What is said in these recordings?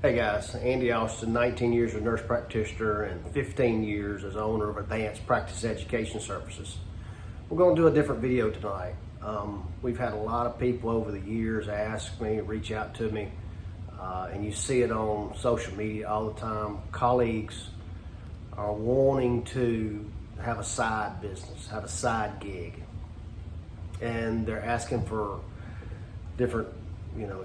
Hey guys, Andy Austin, 19 years as a nurse practitioner and 15 years as owner of Advanced Practice Education Services. We're going to do a different video tonight. We've had a lot of people over the years ask me, reach out to me, and you see it on social media all the time. Colleagues are wanting to have a side business, have a side gig, and they're asking for different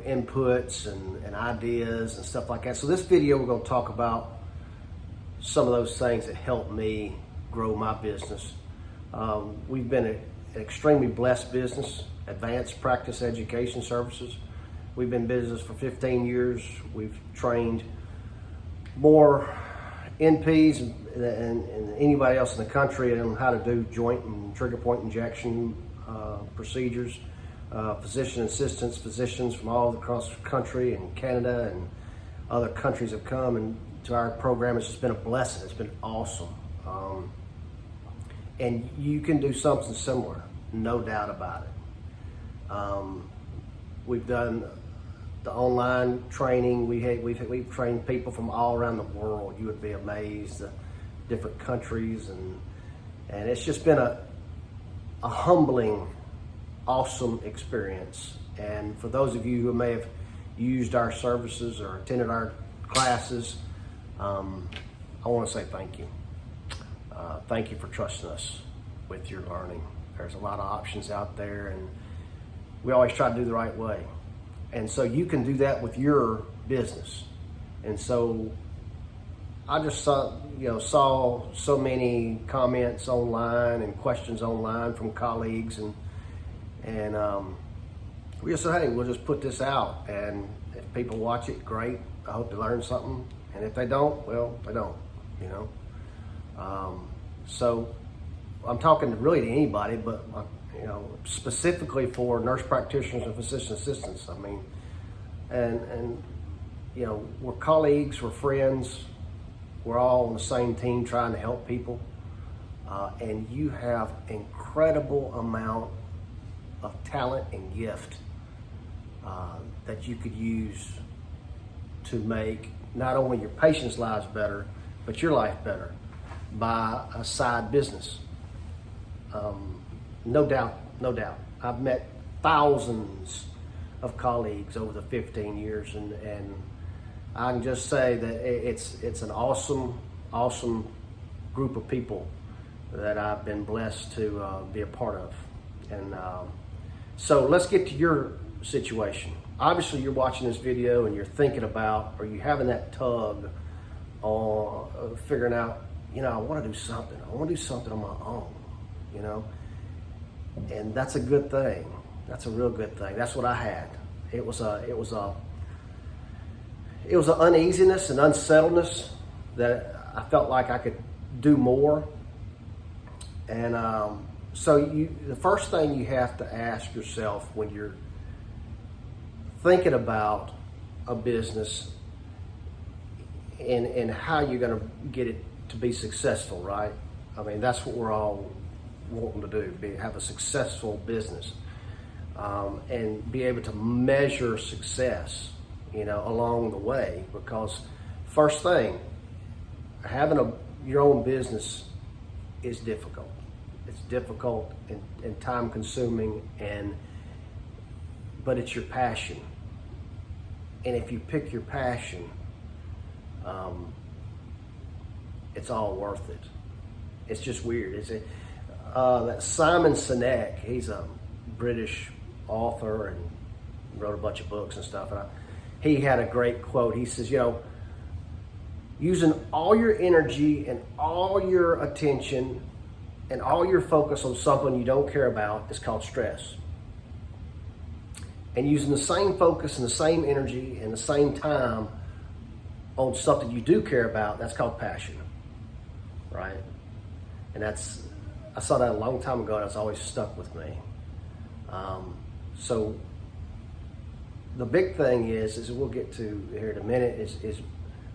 inputs and ideas and stuff like that. So this video, we're going to talk about some of those things that helped me grow my business. We've been an extremely blessed business, Advanced Practice Education Services. We've been in business for 15 years. We've trained more NPs and anybody else in the country on how to do joint and trigger point injection procedures. Physician assistants, physicians from all across the country and Canada and other countries have come and to our program. It's just been a blessing. It's been awesome. And you can do something similar, no doubt about it. We've done the online training. We've trained people from all around the world. You would be amazed at different countries, and it's just been a humbling, awesome experience. And for those of you who may have used our services or attended our classes, I want to say thank you. Thank you for trusting us with your learning. There's a lot of options out there, and we always try to do the right way. And so you can do that with your business. And so I just saw so many comments online and questions online from colleagues, and we just said, hey, we'll just put this out, and if people watch it, great. I hope they learn something, and if they don't, well, they don't, So I'm talking really to anybody, but specifically for nurse practitioners and physician assistants. I mean, and we're colleagues, we're friends, we're all on the same team trying to help people, and you have incredible amount of talent and gift that you could use to make not only your patients' lives better, but your life better by a side business. No doubt. I've met thousands of colleagues over the 15 years, and I can just say that it's an awesome group of people that I've been blessed to be a part of. And so let's get to your situation. Obviously, you're watching this video and you're thinking about, or you're having that tug on figuring out, I want to do something. I want to do something on my own, and that's a good thing. That's a real good thing. That's what I had. It was an uneasiness and unsettledness that I felt like I could do more. And so the first thing you have to ask yourself when you're thinking about a business and how you're going to get it to be successful, right? I mean, that's what we're all wanting to do, have a successful business, and be able to measure success, along the way. Because first thing, having your own business is difficult. It's difficult and time consuming, but it's your passion. And if you pick your passion, it's all worth it. It's just weird. That Simon Sinek, he's a British author and wrote a bunch of books and stuff. And he had a great quote. He says, using all your energy and all your attention and all your focus on something you don't care about is called stress. And using the same focus and the same energy and the same time on something you do care about, that's called passion, right? And I saw that a long time ago, and it's always stuck with me. So the big thing is we'll get to here in a minute, is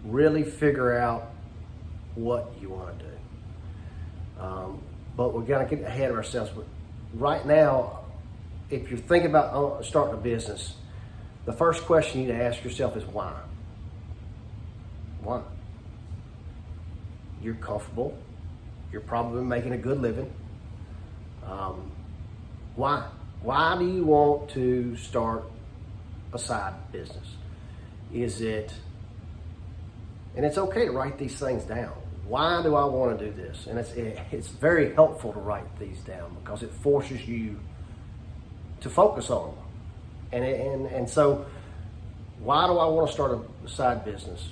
really figure out what you want to do. But we're gonna get ahead of ourselves. But right now, if you're thinking about starting a business, the first question you need to ask yourself is why. Why? You're comfortable. You're probably making a good living. Why? Why do you want to start a side business? Is it, and it's okay to write these things down. Why do I want to do this? And it's very helpful to write these down because it forces you to focus on them. And so, why do I want to start a side business?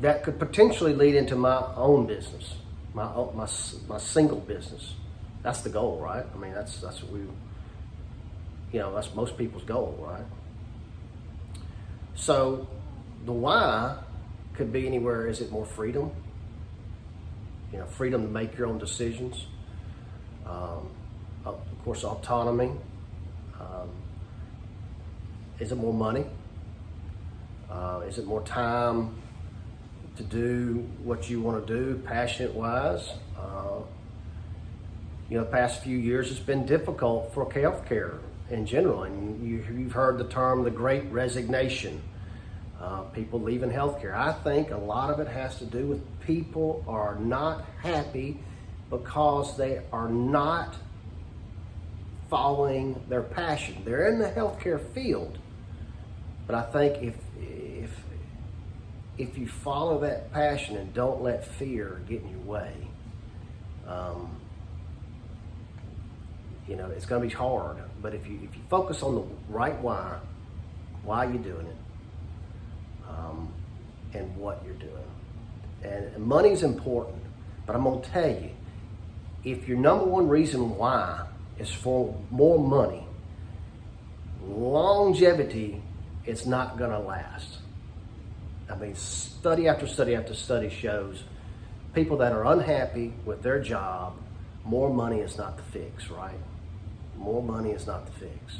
That could potentially lead into my own business, my single business. That's the goal, right? I mean, that's what we, that's most people's goal, right? So the why could be anywhere. Is it more freedom? Freedom to make your own decisions. Of course, autonomy. Is it more money? Is it more time to do what you want to do, passionate-wise? The past few years it's been difficult for healthcare in general, and you've heard the term the Great Resignation. People leaving healthcare. I think a lot of it has to do with people are not happy because they are not following their passion. They're in the healthcare field, but I think if you follow that passion and don't let fear get in your way, it's going to be hard. But if you focus on the right why you're doing it, and what you're doing, and money's important. But I'm going to tell you, if your number one reason why is for more money, longevity is not going to last. I mean, study after study after study shows people that are unhappy with their job, more money is not the fix, right? More money is not the fix.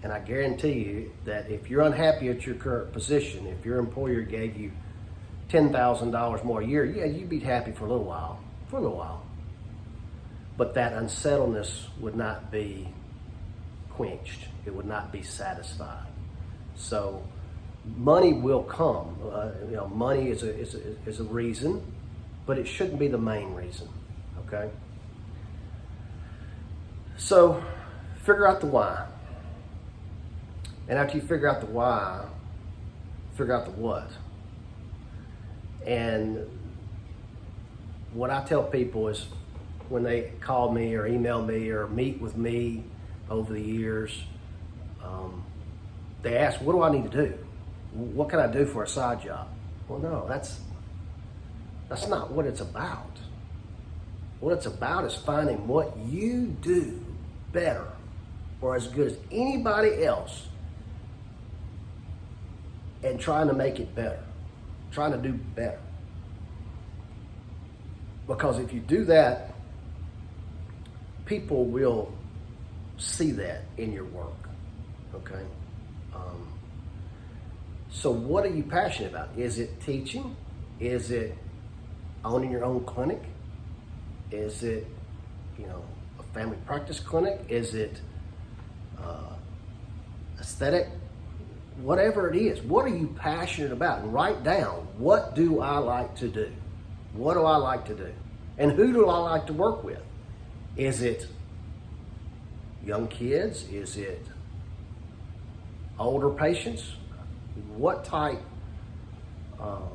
And I guarantee you that if you're unhappy at your current position, if your employer gave you $10,000 more a year, yeah, you'd be happy for a little while. But that unsettledness would not be quenched. It would not be satisfied. So money will come. Money is a reason, but it shouldn't be the main reason. Okay. So figure out the why. And after you figure out the why, figure out the what. And what I tell people is when they call me or email me or meet with me over the years, they ask, what do I need to do? What can I do for a side job? Well, no, that's not what it's about. What it's about is finding what you do better or as good as anybody else and trying to make it better, trying to do better. Because if you do that, people will see that in your work, okay? So what are you passionate about? Is it teaching? Is it owning your own clinic? Is it, a family practice clinic? Is it aesthetic? Whatever it is, what are you passionate about? And write down, what do I like to do? What do I like to do? And who do I like to work with? Is it young kids? Is it older patients? What type of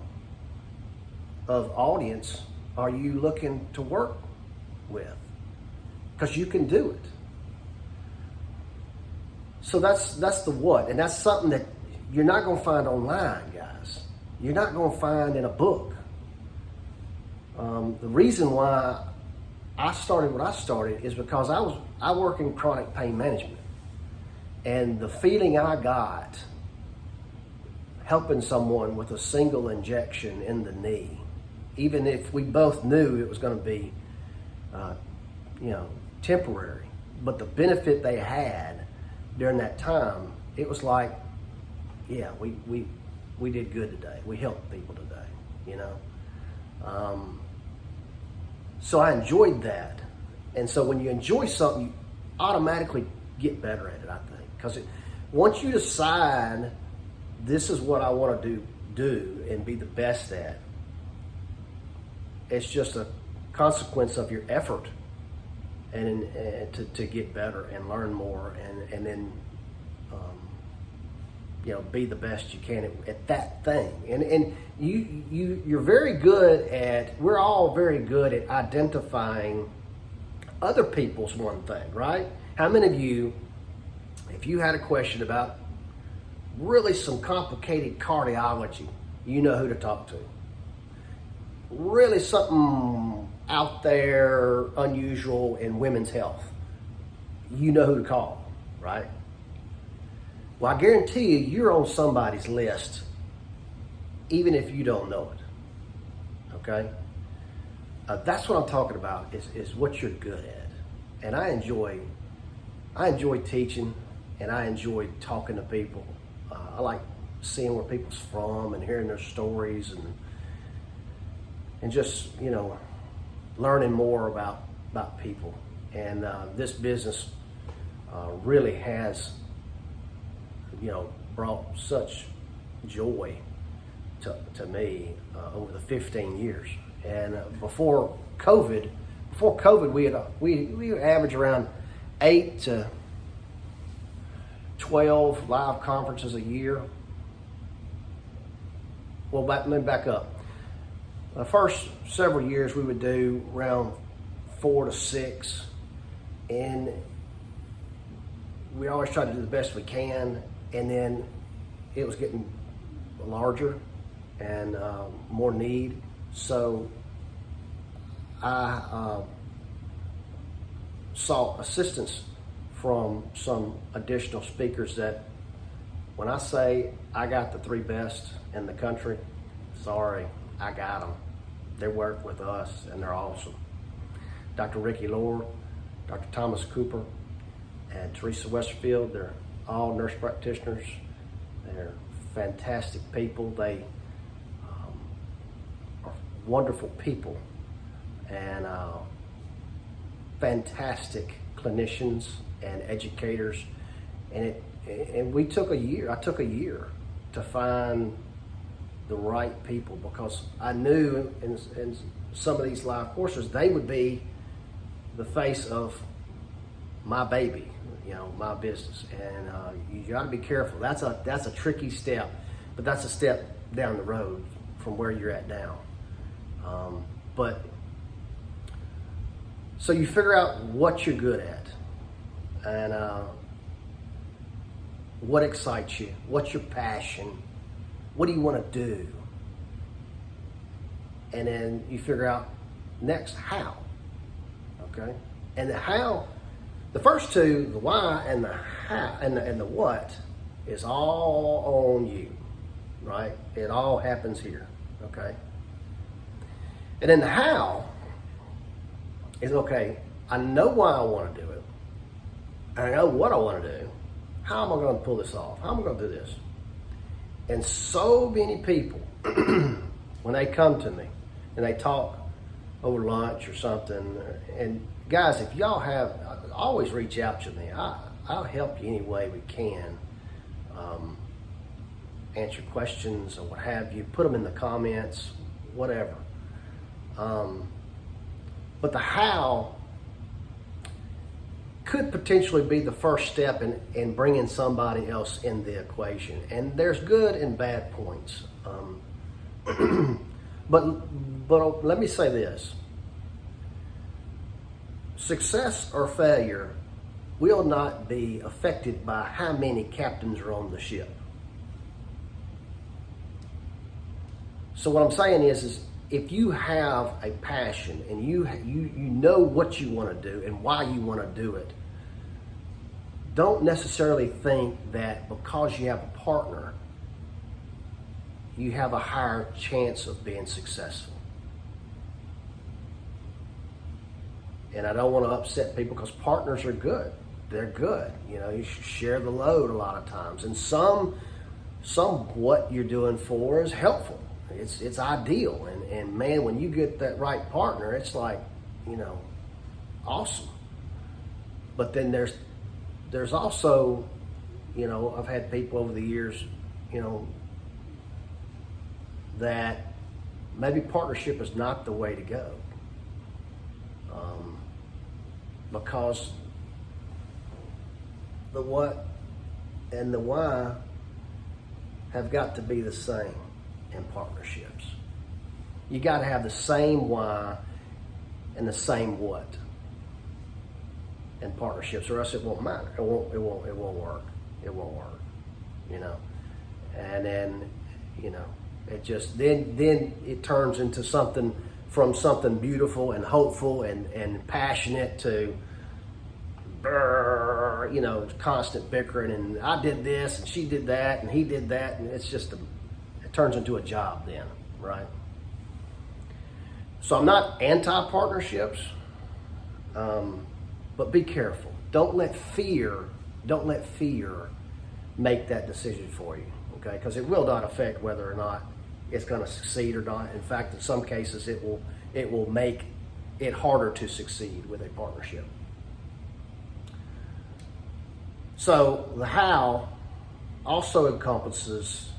audience are you looking to work with? Because you can do it. So that's the what, and that's something that you're not going to find online, guys. You're not going to find in a book. The reason why I started what I started is because I work in chronic pain management, and the feeling I got helping someone with a single injection in the knee, even if we both knew it was going to be, temporary, but the benefit they had during that time, it was like, yeah, we did good today. We helped people today, So I enjoyed that. And so when you enjoy something, you automatically get better at it, I think. Because once you decide this is what I want to do do and be the best at. It's just a consequence of your effort and to get better and learn more and then be the best you can at that thing. And you're very good at, we're all very good at identifying other people's one thing, right? How many of you, if you had a question about really some complicated cardiology, you know who to talk to? Really something out there unusual in women's health, you know who to call, right? Well, I guarantee you, you're on somebody's list, even if you don't know it, okay? That's what I'm talking about, is what you're good at. And I enjoy teaching, and I enjoy talking to people. I like seeing where people's from and hearing their stories and just, learning more about people. And this business really has, brought such joy to me over the 15 years. And before COVID, we average around 8 to 12 live conferences a year. Well, let me back up. The first several years we would do around 4 to 6, and we always try to do the best we can. And then it was getting larger and more need. So I sought assistance from some additional speakers that, when I say I got the 3 best in the country, sorry, I got them. They work with us and they're awesome. Dr. Ricky Lord, Dr. Thomas Cooper, and Teresa Westerfield, they're all nurse practitioners. They're fantastic people. They are wonderful people and fantastic clinicians and educators. And we took a year. I took a year to find the right people, because I knew in some of these live courses they would be the face of my baby, my business. And you got to be careful. That's a tricky step, but that's a step down the road from where you're at now. But so you figure out what you're good at and what excites you, what's your passion, what do you want to do, and then you figure out next how. Okay, and the how. The first two, the why and the how and the what, is all on you, right? It all happens here, okay? And then the how is, okay, I know why I want to do it. I know what I want to do. How am I going to pull this off? How am I going to do this? And so many people, when they come to me and they talk over lunch or something, and guys, if y'all have, always reach out to me. I'll help you any way we can. Answer questions or what have you. Put them in the comments, whatever. But the how could potentially be the first step in bringing somebody else in the equation. And there's good and bad points. But let me say this. Success or failure will not be affected by how many captains are on the ship. So what I'm saying is if you have a passion and you know what you want to do and why you want to do it, don't necessarily think that because you have a partner, you have a higher chance of being successful. And I don't want to upset people, because partners are good. They're good. You share the load a lot of times. And some what you're doing for is helpful. It's ideal. And man, when you get that right partner, it's like, awesome. But then there's also, I've had people over the years, that maybe partnership is not the way to go. Because the what and the why have got to be the same in partnerships. You got to have the same why and the same what in partnerships, or else it won't matter. It won't work. It won't work. You know. And then, you know, it just then it turns into something beautiful and hopeful and passionate to, you know, constant bickering, and I did this and she did that and he did that, and it's just it turns into a job then, right? So I'm not anti-partnerships, but be careful. Don't let fear make that decision for you, okay? Because it will not affect whether or not it's going to succeed or not. In fact, in some cases, it will make it harder to succeed with a partnership. So the how also encompasses,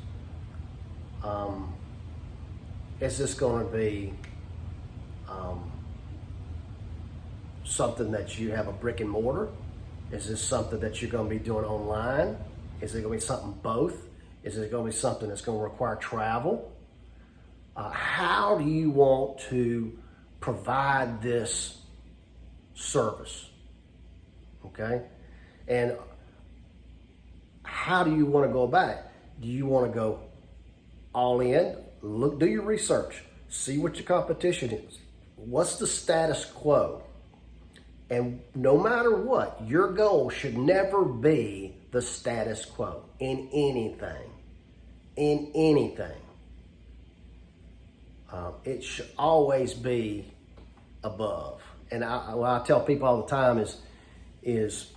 is this going to be something that you have a brick and mortar? Is this something that you're going to be doing online? Is it going to be something both? Is it going to be something that's going to require travel? How do you want to provide this service? Okay? And how do you want to go about it? Do you want to go all in? Look, do your research. See what your competition is. What's the status quo? And no matter what, your goal should never be the status quo in anything. In anything. It should always be above. And what I tell people all the time is,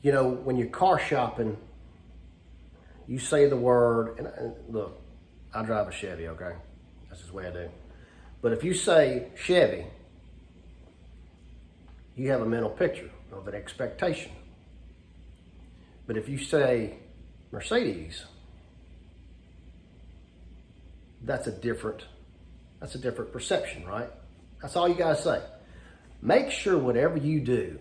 you know, when you're car shopping, you say the word, and look, I drive a Chevy, okay? That's just the way I do. But if you say Chevy, you have a mental picture of an expectation. But if you say Mercedes, that's a different perception, right? That's all you gotta say. Make sure whatever you do,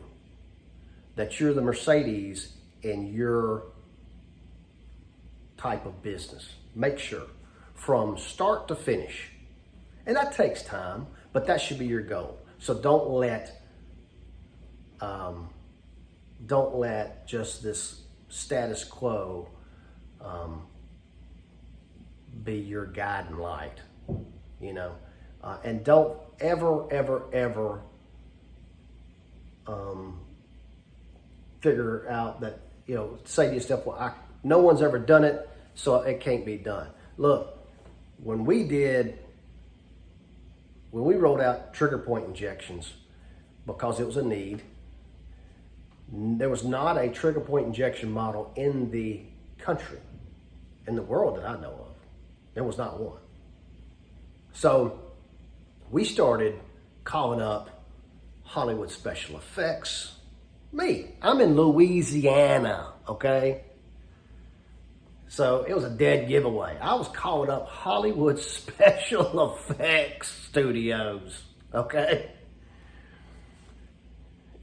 that you're the Mercedes in your type of business. Make sure from start to finish. And that takes time, but that should be your goal. So don't let just this status quo be your guiding light, you know, and don't ever figure out that, you know, say to yourself, well, no one's ever done it, so it can't be done. Look, when we rolled out trigger point injections because it was a need, there was not a trigger point injection model in the country, in the world that I know of. There was not one. So we started calling up Hollywood special effects. I'm in Louisiana, okay? So it was a dead giveaway. I was calling up Hollywood special effects studios, okay?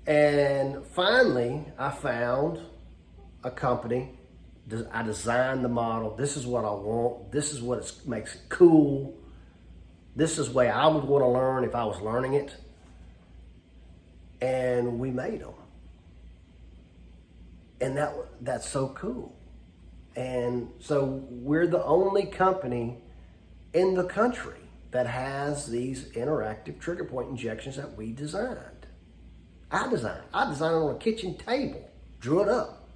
And finally, I found a company. I designed the model. This is what I want. This is what makes it cool. This is the way I would want to learn if I was learning it. And we made them. And that's so cool. And so we're the only company in the country that has these interactive trigger point injections that we designed. I designed it on a kitchen table, drew it up,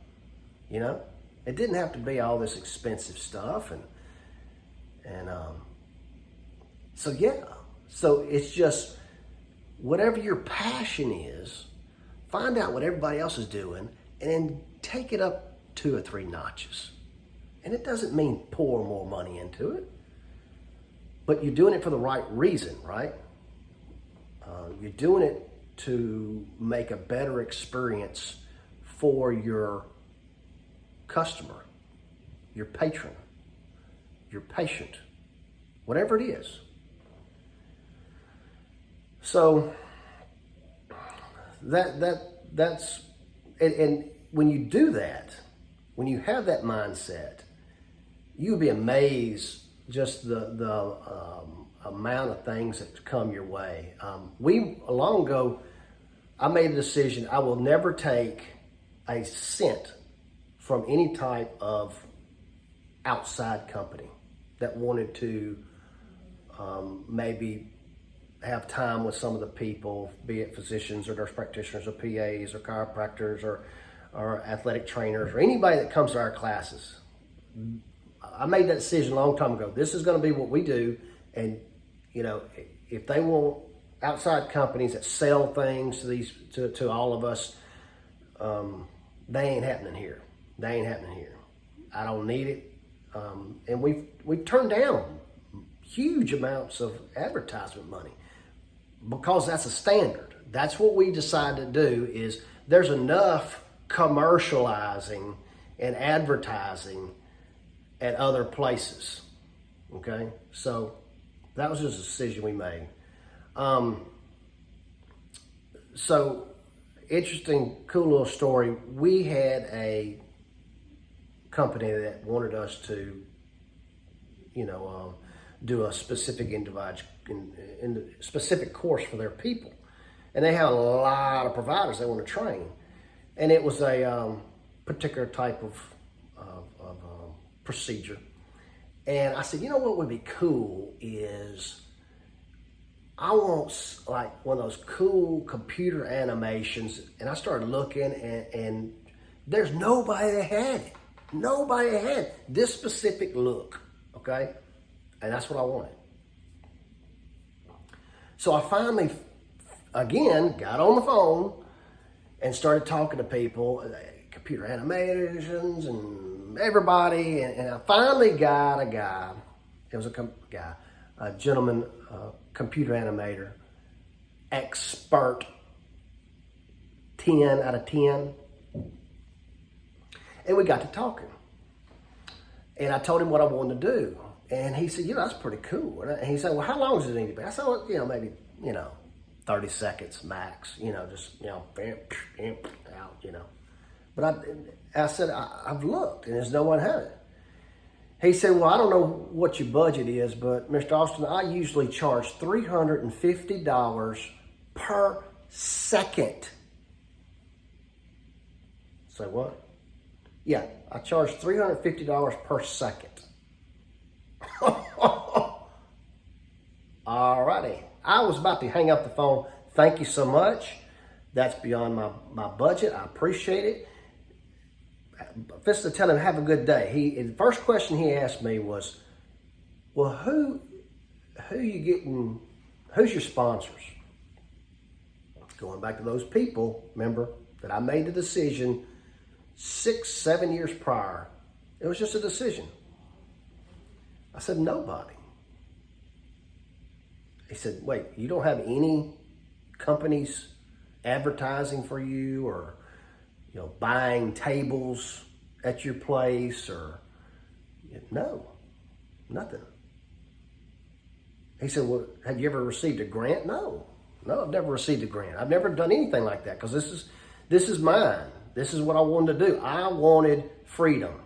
you know. It didn't have to be all this expensive stuff, so it's just whatever your passion is, find out what everybody else is doing, and then take it up 2 or 3 notches. And it doesn't mean pour more money into it, but you're doing it for the right reason, right? You're doing it to make a better experience for your customer, your patron, you're patient, whatever it is. So that's and when you do that, when you have that mindset, you'll be amazed just the amount of things that come your way. Long ago, I made a decision. I will never take a cent from any type of outside company that wanted to maybe have time with some of the people, be it physicians or nurse practitioners or PAs or chiropractors or athletic trainers or anybody that comes to our classes. I made that decision a long time ago. This is going to be what we do. And, you know, if they want outside companies that sell things to all of us, they ain't happening here. They ain't happening here. I don't need it. And we've turned down huge amounts of advertisement money because that's a standard. That's what we decided to do. Is there's enough commercializing and advertising at other places. Okay, so that was just a decision we made. So interesting, cool little story. We had a company that wanted us to, do a specific specific course for their people, and they have a lot of providers they want to train, and it was a particular type of procedure. And I said, you know what would be cool is I want like one of those cool computer animations. And I started looking, and there's nobody that had it. Nobody that had this specific look, okay? And that's what I wanted. So I finally, again, got on the phone and started talking to people, computer animations and everybody. And I finally got a guy. It was a gentleman, computer animator, expert, 10 out of 10. And we got to talking. And I told him what I wanted to do. And he said, that's pretty cool. And he said, well, how long does it need to be? I said, well, maybe, 30 seconds max, just, out, But I said, I've looked and there's no one had it. He said, well, I don't know what your budget is, but Mr. Austin, I usually charge $350 per second. Say what? Yeah, I charge $350 per second. All righty. I was about to hang up the phone. Thank you so much. That's beyond my budget. I appreciate it. Just to tell him, have a good day. The first question he asked me was, well, who you getting, who's your sponsors? Going back to those people, remember, that I made the decision 6-7 years prior. It was just a decision. I said, nobody. He said, wait, you don't have any companies advertising for you or, buying tables at your place or, no, nothing. He said, well, have you ever received a grant? No, I've never received a grant. I've never done anything like that because this is mine. This is what I wanted to do. I wanted freedom.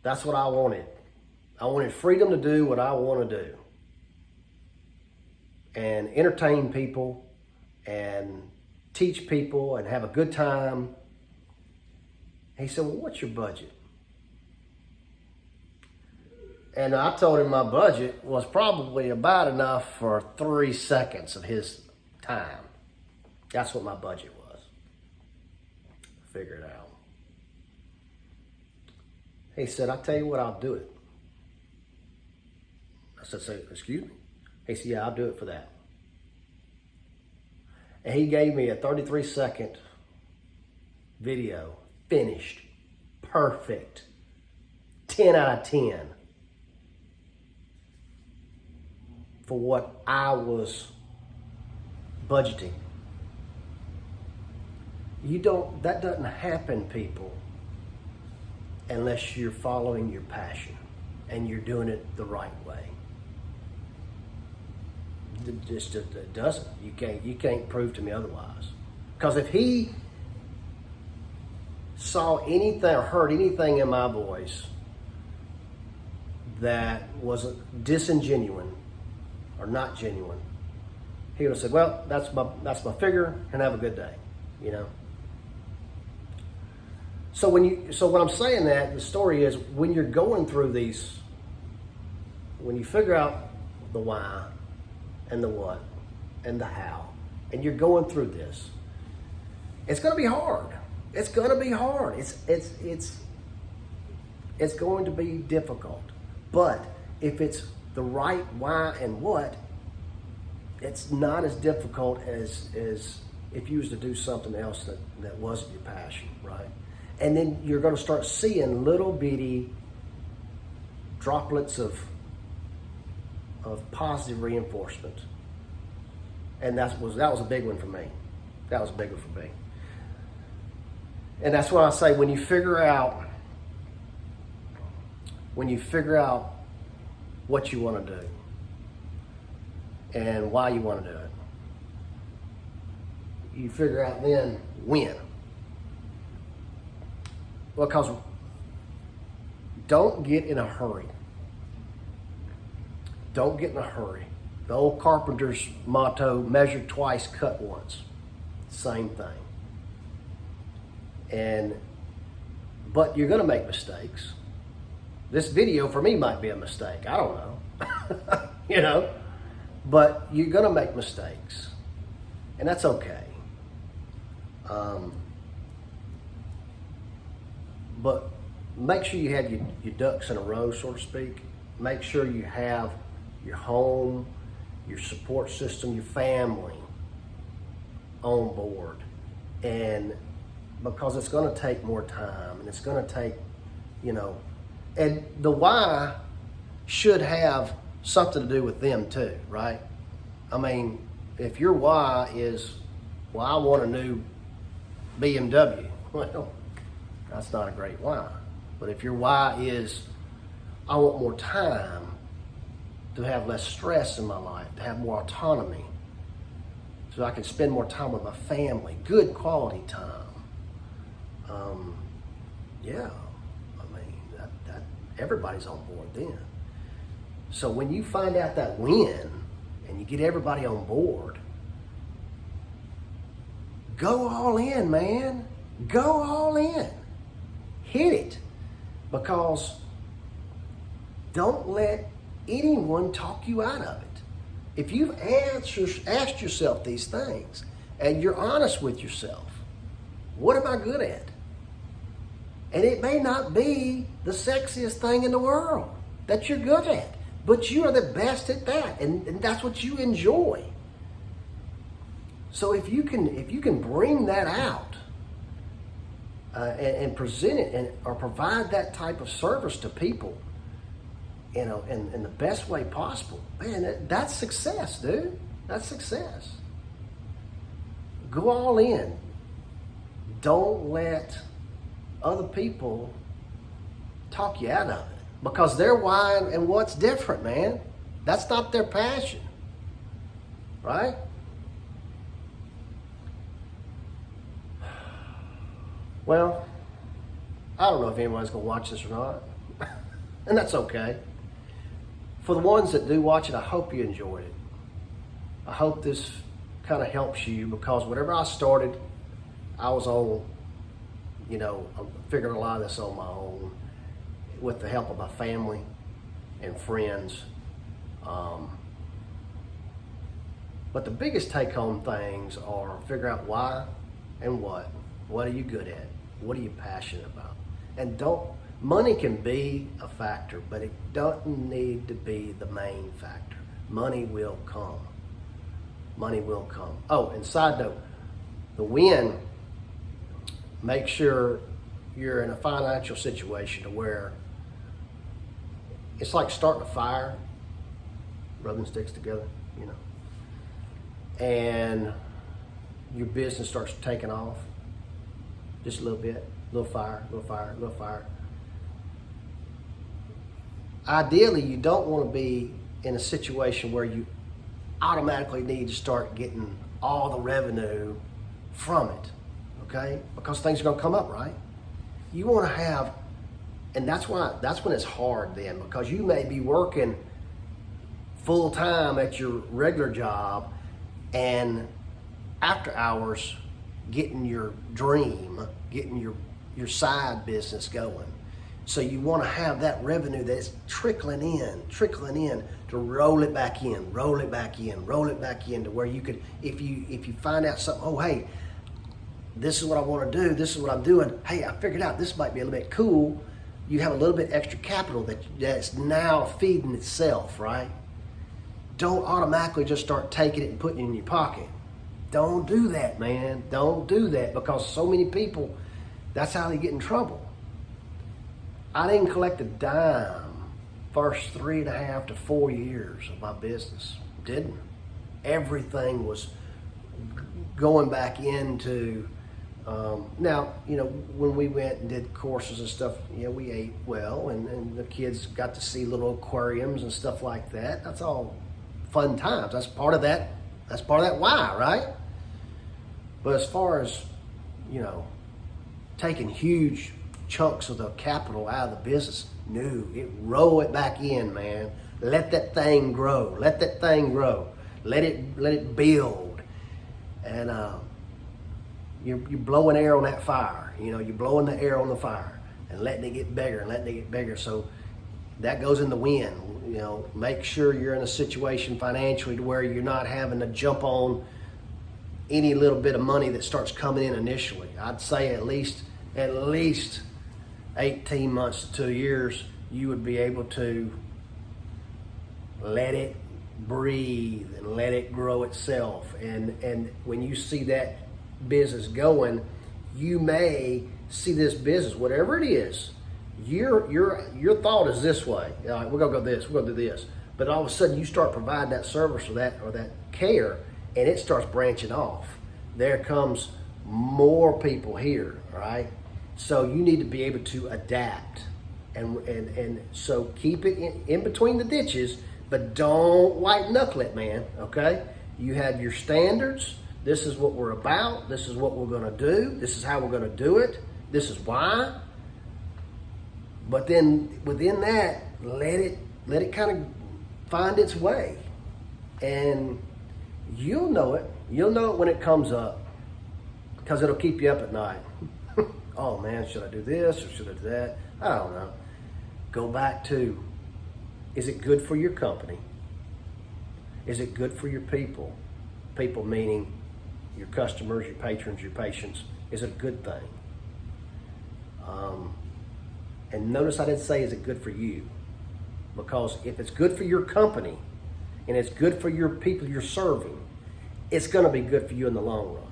That's what I wanted. I wanted freedom to do what I want to do and entertain people and teach people and have a good time. He said, well, what's your budget? And I told him my budget was probably about enough for 3 seconds of his time. That's what my budget was. Figure it out. He said, I'll tell you what, I'll do it. I said, so, excuse me? He said, yeah, I'll do it for that. And he gave me a 33-second video, finished, perfect, 10 out of 10 for what I was budgeting. That doesn't happen, people, unless you're following your passion. and you're doing it the right way. It doesn't. You can't prove to me otherwise. Because if he saw anything or heard anything in my voice that was disingenuous or not genuine, he would have said, well, that's my figure, and have a good day, you know. So what I'm saying that the story is, when you're going through these, when you figure out the why and the what and the how, and you're going through this, it's going to be hard. It's going to be hard. It's going to be difficult. But if it's the right why and what, it's not as difficult as if you was to do something else that wasn't your passion, right? And then you're going to start seeing little bitty droplets of positive reinforcement. And that was a big one for me. That was a big one for me. And that's why I say, when you figure out what you want to do and why you want to do it, you figure out then when. Because don't get in a hurry. Don't get in a hurry. The old carpenter's motto, measure twice, cut once. Same thing. But you're going to make mistakes. This video for me might be a mistake. I don't know. You know? But you're going to make mistakes. And that's okay. But make sure you have your ducks in a row, so to speak. Make sure you have your home, your support system, your family on board. And because it's going to take more time, and it's going to take, you know, and the why should have something to do with them too, right? I mean, if your why is, well, I want a new BMW, well, that's not a great why. But if your why is, I want more time to have less stress in my life, to have more autonomy, so I can spend more time with my family, good quality time. Yeah, I mean, that everybody's on board then. So when you find out that win and you get everybody on board, go all in, man. Go all in. Hit it. Because don't let anyone talk you out of it. If you've asked yourself these things and you're honest with yourself, what am I good at? And it may not be the sexiest thing in the world that you're good at, but you are the best at that, and that's what you enjoy. So if you can bring that out and present it or provide that type of service to people, you know, in the best way possible, man, that's success, dude. That's success. Go all in. Don't let other people talk you out of it, because their why and what's different, man. That's not their passion, right? Well, I don't know if anybody's going to watch this or not, and that's okay. For the ones that do watch it, I hope you enjoyed it. I hope this kind of helps you, because whenever I started, I was on, you know, I'm figuring a lot of this on my own with the help of my family and friends. But the biggest take-home things are figure out why and what. What are you good at? What are you passionate about? And money can be a factor, but it doesn't need to be the main factor. Money will come. Money will come. Oh, and side note, the win, make sure you're in a financial situation to where it's like starting a fire, rubbing sticks together, you know, and your business starts taking off just a little bit, little fire, little fire, little fire. ideally, you don't want to be in a situation where you automatically need to start getting all the revenue from it, okay? Because things are going to come up, right? You want to have, and that's when it's hard then, because you may be working full time at your regular job and after hours getting your dream, getting your side business going. So you want to have that revenue that's trickling in to roll it back in to where you could, if you find out something, oh, hey, this is what I want to do, this is what I'm doing, hey, I figured out this might be a little bit cool, you have a little bit extra capital that's now feeding itself, right? Don't automatically just start taking it and putting it in your pocket. Don't do that, man. Don't do that, because so many people, that's how they get in trouble. I didn't collect a dime first 3.5 to 4 years of my business. Didn't. Everything was going back into, now, when we went and did courses and stuff, we ate well, and the kids got to see little aquariums and stuff like that. That's all fun times. That's part of that why, right? But as far as, taking huge chunks of the capital out of the business, no, roll it back in, man. Let that thing grow. Let it build. And you're blowing air on that fire. You're blowing the air on the fire and letting it get bigger. So that goes in the wind. Make sure you're in a situation financially to where you're not having to jump on any little bit of money that starts coming in initially. I'd say at least 18 months to 2 years, you would be able to let it breathe and let it grow itself. And when you see that business going, you may see this business, whatever it is, your thought is this way. All right, we're gonna go this, we're gonna do this. But all of a sudden you start providing that service or that care, and it starts branching off. There comes more people here, right? So you need to be able to adapt, and so keep it in between the ditches, but don't white knuckle it, man. Okay? You have your standards. This is what we're about. This is what we're going to do. This is how we're going to do it. This is why. But then within that, let it kind of find its way, and you'll know it. You'll know it when it comes up, because it'll keep you up at night. Oh man, should I do this or should I do that? I don't know. Go back to, is it good for your company? Is it good for your people? People meaning your customers, your patrons, your patients. Is it a good thing? And notice I didn't say, is it good for you? Because if it's good for your company and it's good for your people you're serving, it's going to be good for you in the long run,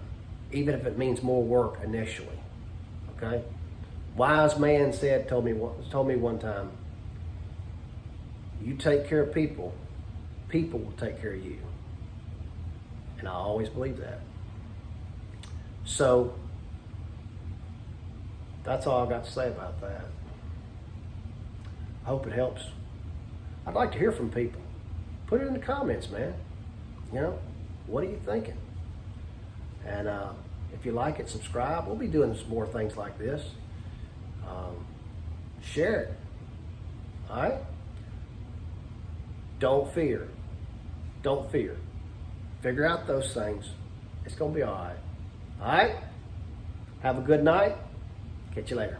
even if it means more work initially. Okay? Wise man told me one time, you take care of people, people will take care of you. And I always believe that. So that's all I got to say about that. I hope it helps. I'd like to hear from people. Put it in the comments, man. What are you thinking? And if you like it, subscribe. We'll be doing some more things like this. Share it. All right? Don't fear. Don't fear. Figure out those things. It's going to be all right. All right? Have a good night. Catch you later.